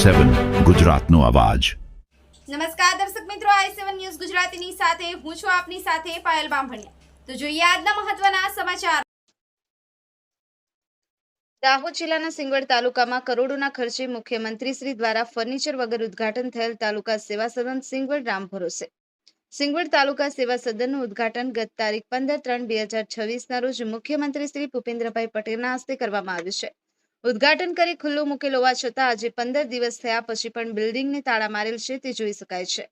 i7 ગુજરાતનો અવાજ। નમસ્કાર દર્શક મિત્રો, i7 ન્યૂઝ ગુજરાતીની સાથે હું છું આપની સાથે પાયલ બામભણિયા। તો જોઈએ આજના મહત્વના સમાચાર। દાહોદ જિલ્લાના સિંગવડ તાલુકામાં કરોડોના ખર્ચે મુખ્યમંત્રી શ્રી દ્વારા ફર્નિચર વગર ઉદ્ઘાટન થયેલ તાલુકા સેવા સદન સિંગવડ રામ ભરોસે। સિંગવડ તાલુકા સેવા સદનનું ઉદ્ઘાટન ગત તારીખ 15/3/2026ના રોજ મુખ્યમંત્રી શ્રી ભૂપેન્દ્રભાઈ પટેલના હસ્તે કરવામાં આવ્યું છે। ઉદ્ઘાટન કરી ખુલ્લું મૂકેલ હોવા છતાં આજે 15 દિવસ થયા પછી પણ બિલ્ડિંગને તાળા મારેલ છે તે જોઈ શકાય છે।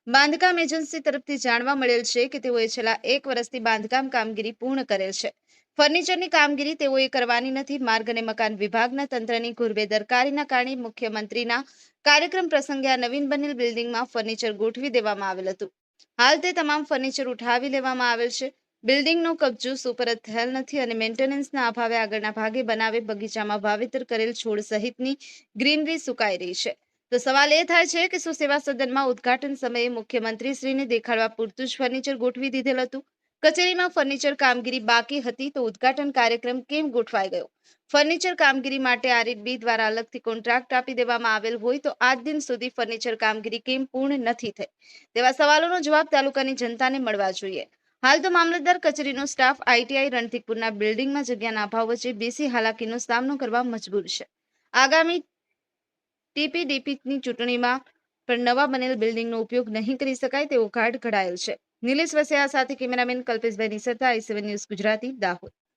બાંધકામ એજન્સી તરફથી જાણવા મળેલ છે કે તેઓએ છેલ્લા 1 વર્ષથી બાંધકામ કામગીરી પૂર્ણ કરેલ છે। ફર્નિચરની કામગીરી તેઓએ કરવાની નથી। માર્ગ અને મકાન વિભાગના તંત્રની બેદરકારીના કારણે મુખ્યમંત્રીના કાર્યક્રમ પ્રસંગે આ નવીન બનેલ બિલ્ડિંગમાં ફર્નિચર ગોઠવી દેવામાં આવેલ હતું। હાલ તે તમામ ફર્નિચર ઉઠાવી લેવામાં આવેલ છે। બિલ્ડિંગનો કબજો સુપરત થયેલ નથી અને મેન્ટેનન્સના અભાવે આગળના ભાગે બનાવે બગીચામાં વાવેતર કરેલ છોડ સહિતની ગ્રીનરી સુકાઈ રહી છે। તો સવાલ એ થાય છે કે શું સેવા સદનમાં ઉદ્ઘાટન સમયે મુખ્યમંત્રીશ્રીને દેખાડવા પૂરતું જ ફર્નિચર ગોઠવી દીધેલ હતું? કચેરીમાં ફર્નિચર કામગીરી બાકી હતી તો ઉદ્ઘાટન કાર્યક્રમ કેમ ગોઠવાઈ ગયો? ફર્નિચર કામગીરી માટે આરઈબી દ્વારા અલગથી કોન્ટ્રાક્ટ આપી દેવામાં આવેલ હોય તો આજ દિન સુધી ફર્નિચર કામગીરી કેમ પૂર્ણ નથી થઈ? તેવા સવાલોનો જવાબ તાલુકાની જનતાને મળવા જોઈએ। હાલ તો મામલતદાર કચેરીનો સ્ટાફ આઈટીઆઈ રણધીકપુરના બિલ્ડિંગમાં જગ્યાના અભાવ વચ્ચે બેસી હાલાકીનો સામનો કરવા મજબૂર છે। આગામી ટીપીડીપીની ચૂંટણીમાં પણ નવા બનેલ બિલ્ડિંગનો ઉપયોગ નહીં કરી શકાય તેવો ઘાટ ઘડાયેલ છે। નિલેશ વસિયા સાથે cameraman Kalpeshbhai નિસરતા i7 news Gujarati Dahod.